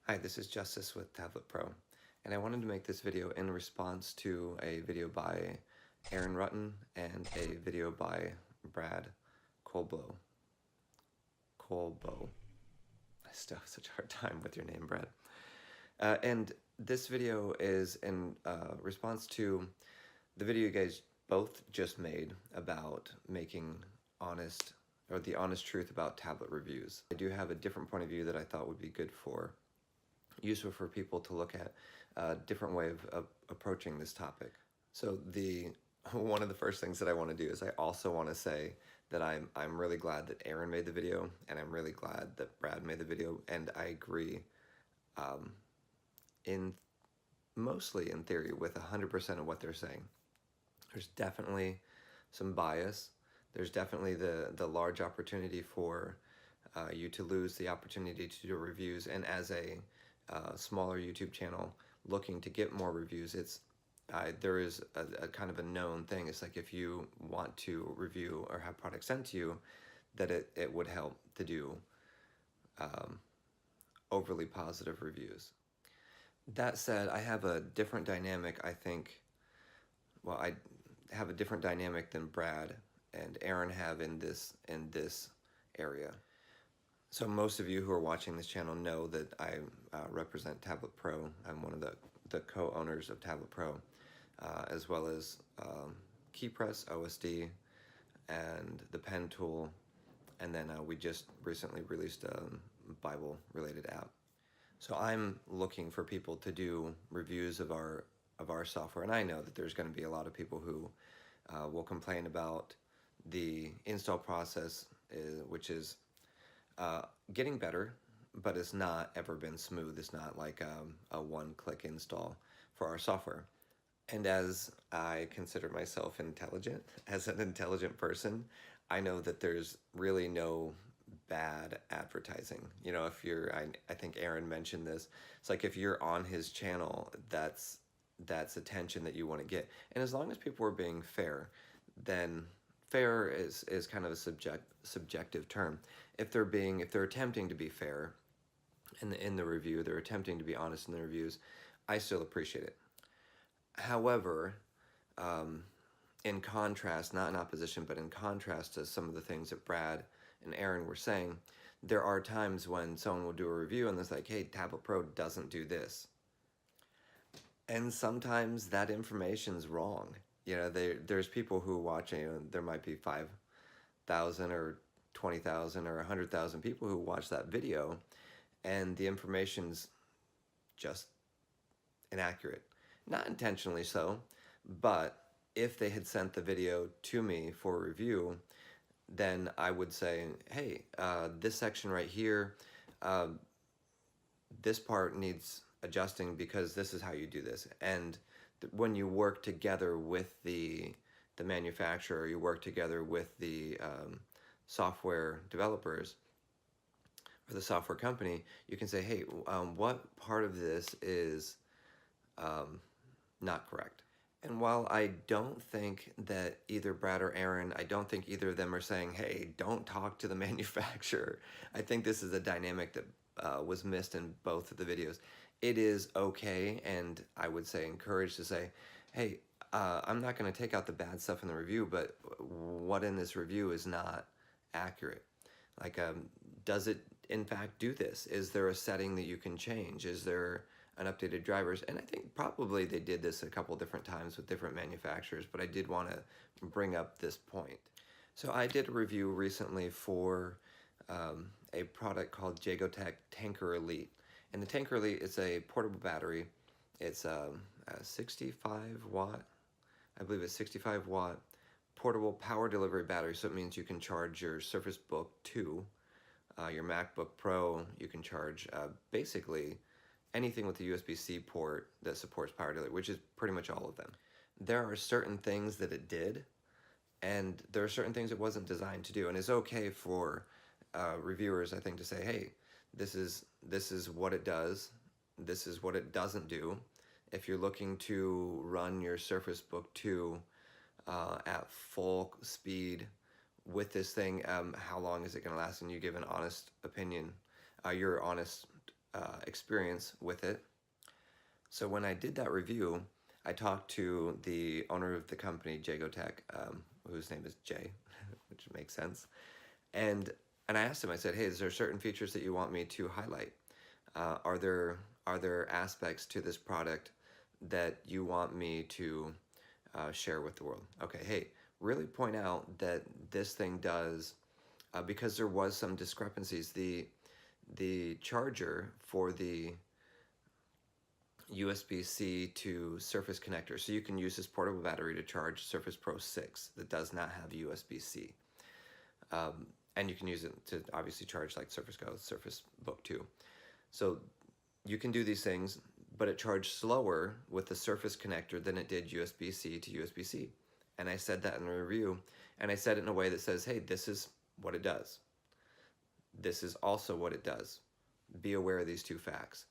Hi, this is Justice with Tablet Pro, and I wanted to make this video in response to a video by Aaron Rutton and a video by Brad Colbow. I still have such a hard time with your name, Brad. And this video is in response to the video you guys both just made about making the honest truth about tablet reviews. I do have a different point of view that I thought would be useful for people to look at a different way of approaching this topic. So one of the first things that I want to do is I also want to say that I'm really glad that Aaron made the video, and I'm really glad that Brad made the video, and I agree mostly in theory with 100% of what they're saying. There's definitely some bias. There's definitely the large opportunity for you to lose the opportunity to do reviews, and as a smaller YouTube channel looking to get more reviews, there is a kind of a known thing. It's like if you want to review or have products sent to you, that it would help to do overly positive reviews. That said, I have a different dynamic, I think. Well, I have a different dynamic than Brad and Aaron have in this area. So most of you who are watching this channel know that I represent Tablet Pro. I'm one of the co-owners of Tablet Pro, as well as KeyPress, OSD, and the pen tool, and then we just recently released a Bible-related app. So I'm looking for people to do reviews of our software, and I know that there's going to be a lot of people who will complain about the install process, which is getting better, but it's not ever been smooth. It's not like a one-click install for our software. And as I consider myself intelligent, as an intelligent person, I know that there's really no bad advertising. You know, if you're, I think Aaron mentioned this, it's like if you're on his channel, that's attention that you want to get. And as long as people are being fair, then fair is kind of a subjective term. If they're attempting to be fair in the review, they're attempting to be honest in the reviews, I still appreciate it. However, in contrast, not in opposition, but in contrast to some of the things that Brad and Aaron were saying, there are times when someone will do a review and it's like, hey, Tablet Pro doesn't do this. And sometimes that information's wrong. You know, there's people who watch, you know, there might be 5,000 or 20,000 or 100,000 people who watch that video, and the information's just inaccurate. Not intentionally so, but if they had sent the video to me for review, then I would say, hey, this section right here, this part needs adjusting because this is how you do this. And when you work together with the manufacturer, you work together with the software developers or the software company, you can say, hey, what part of this is not correct? And while I don't think that either Brad or Aaron, I don't think either of them are saying, hey, don't talk to the manufacturer. I think this is a dynamic that was missed in both of the videos. It is okay, and I would say encouraged to say, hey, I'm not going to take out the bad stuff in the review, but what in this review is not accurate? Like, does it in fact do this? Is there a setting that you can change? Is there an updated drivers? And I think probably they did this a couple different times with different manufacturers, but I did want to bring up this point. So I did a review recently for a product called Jagotech Tanker Elite. And the Tanker Elite is a portable battery. It's a 65 watt, I believe it's 65 watt portable power delivery battery. So it means you can charge your Surface Book 2, your MacBook Pro. You can charge basically anything with a USB-C port that supports power delivery, which is pretty much all of them. There are certain things that it did, and there are certain things it wasn't designed to do. And it's okay for reviewers, I think, to say, hey, this is what it does, this is what it doesn't do. If you're looking to run your Surface Book 2 at full speed with this thing, how long is it going to last? And you give an honest opinion, your honest experience with it. So when I did that review, I talked to the owner of the company, Jagotech, whose name is Jay, which makes sense. And I asked him, I said, hey, is there certain features that you want me to highlight? Are there aspects to this product that you want me to share with the world? Okay, hey, really point out that this thing does, because there was some discrepancies. The charger for the USB-C to Surface connector, so you can use this portable battery to charge Surface Pro 6 that does not have USB-C. And you can use it to obviously charge like Surface Go, Surface Book 2. So you can do these things, but it charged slower with the Surface connector than it did USB-C to USB-C. And I said that in the review, and I said it in a way that says, hey, this is what it does. This is also what it does. Be aware of these two facts.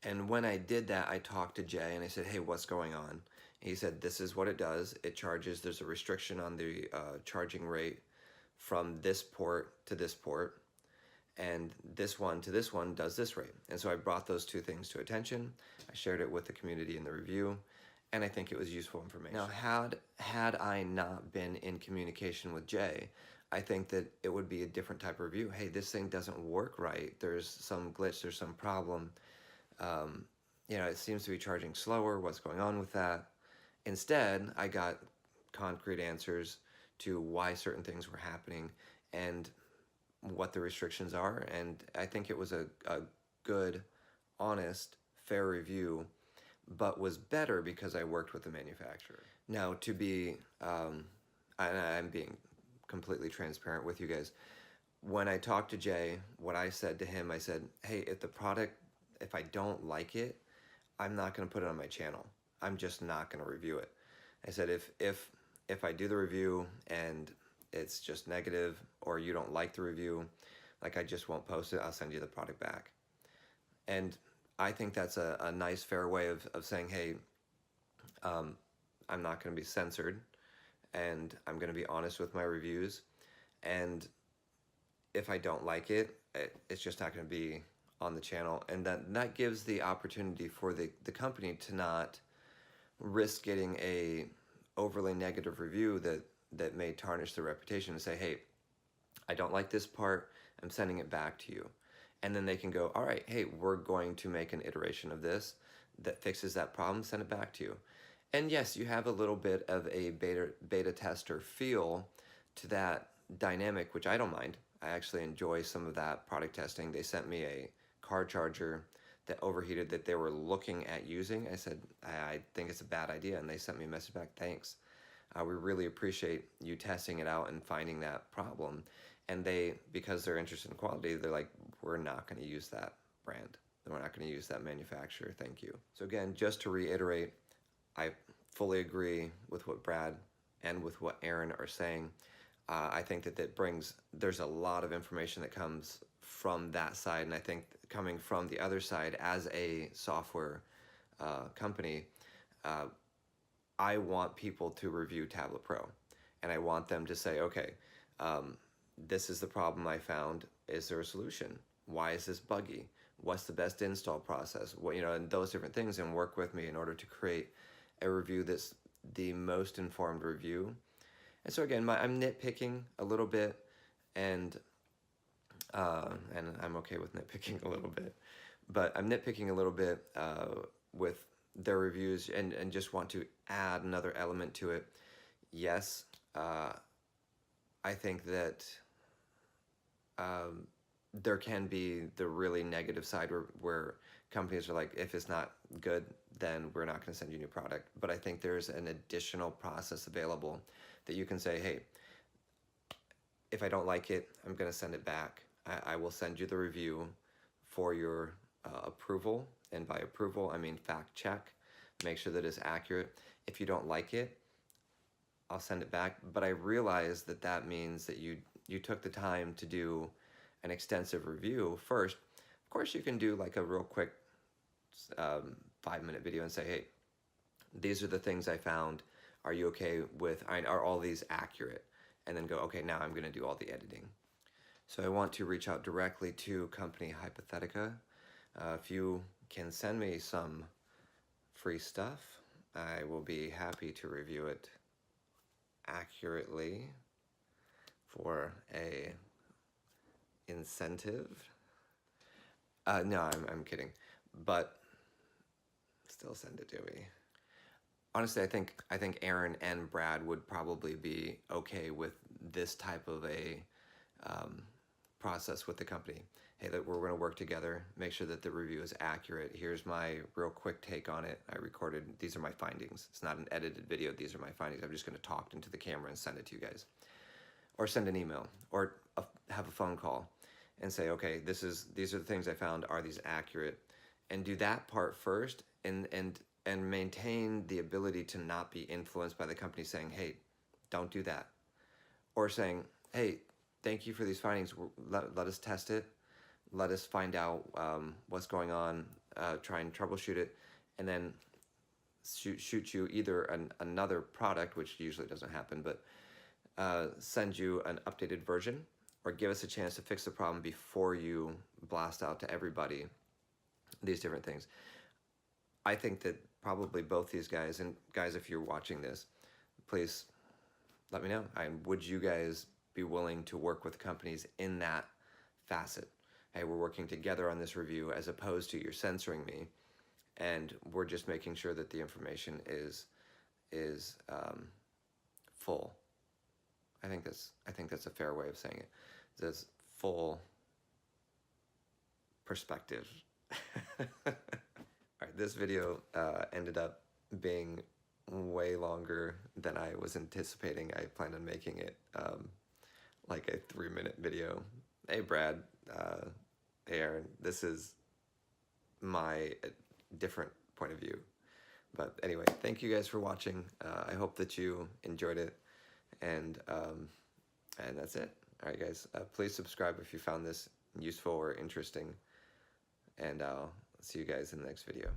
And when I did that, I talked to Jay and I said, hey, what's going on? And he said, this is what it does. It charges, there's a restriction on the charging rate from this port to this port. And this one to this one does this rate. And so I brought those two things to attention. I shared it with the community in the review, and I think it was useful information. Now, had I not been in communication with Jay, I think that it would be a different type of review. Hey, this thing doesn't work right. There's some glitch, there's some problem. It seems to be charging slower. What's going on with that? Instead, I got concrete answers to why certain things were happening and what the restrictions are. And I think it was a good, honest, fair review, but was better because I worked with the manufacturer. Now, to be, I'm being completely transparent with you guys. When I talked to Jay, what I said to him, I said, hey, if I don't like it, I'm not going to put it on my channel. I'm just not going to review it. I said, if I do the review and it's just negative or you don't like the review, like I just won't post it, I'll send you the product back. And I think that's a nice, fair way of saying, hey, I'm not going to be censored and I'm going to be honest with my reviews. And if I don't like it, it's just not going to be on the channel. And that gives the opportunity for the company to not risk getting a overly negative review that may tarnish their reputation, and say, hey, I don't like this part, I'm sending it back to you. And then they can go, all right, hey, we're going to make an iteration of this that fixes that problem, send it back to you. And yes, you have a little bit of a beta tester feel to that dynamic, which I don't mind. I actually enjoy some of that product testing. They sent me a car charger that overheated that they were looking at using. I said, I think it's a bad idea. And they sent me a message back, thanks. We really appreciate you testing it out and finding that problem. And because they're interested in quality, they're like, we're not going to use that brand. We're not going to use that manufacturer. Thank you. So again, just to reiterate, I fully agree with what Brad and with what Aaron are saying. I think that there's a lot of information that comes from that side. And I think coming from the other side as a software company, I want people to review Tablet Pro. And I want them to say, okay, this is the problem I found. Is there a solution? Why is this buggy? What's the best install process? And those different things, and work with me in order to create a review that's the most informed review. And so again, I'm nitpicking a little bit, and I'm okay with nitpicking a little bit, but I'm nitpicking a little bit with their reviews, and just want to add another element to it. Yes, I think that there can be the really negative side where companies are like, if it's not good, then we're not going to send you a new product. But I think there's an additional process available that you can say, hey, if I don't like it, I'm going to send it back. I will send you the review for your approval. And by approval, I mean fact check. Make sure that it's accurate. If you don't like it, I'll send it back. But I realize that means that you took the time to do an extensive review first. Of course, you can do like a real quick 5-minute video and say, hey, these are the things I found. Are you okay with, are all these accurate? And then go, okay, now I'm going to do all the editing. So I want to reach out directly to company Hypothetica. If you can send me some free stuff, I will be happy to review it accurately for a incentive. No, I'm kidding, but still send it to me. Honestly, I think Aaron and Brad would probably be okay with this type of a process with the company. Hey, that we're going to work together, make sure that the review is accurate. Here's my real quick take on it. I recorded, these are my findings. It's not an edited video, these are my findings. I'm just going to talk into the camera and send it to you guys. Or send an email, or have a phone call and say, okay, these are the things I found, are these accurate? And do that part first, and maintain the ability to not be influenced by the company saying, hey, don't do that. Or saying, hey, thank you for these findings, let us test it. Let us find out what's going on, try and troubleshoot it, and then shoot you either another product, which usually doesn't happen, but send you an updated version, or give us a chance to fix the problem before you blast out to everybody these different things. I think that probably both these guys, and guys, if you're watching this, please let me know. Would you guys be willing to work with companies in that facet? Hey, we're working together on this review, as opposed to you're censoring me, and we're just making sure that the information is full. I think that's a fair way of saying it. This full perspective. All right, this video ended up being way longer than I was anticipating. I planned on making it like a 3-minute video. Hey, Brad. Hey, Aaron. This is my different point of view. But anyway, thank you guys for watching. I hope that you enjoyed it. And that's it. All right, guys. Please subscribe if you found this useful or interesting. And I'll see you guys in the next video.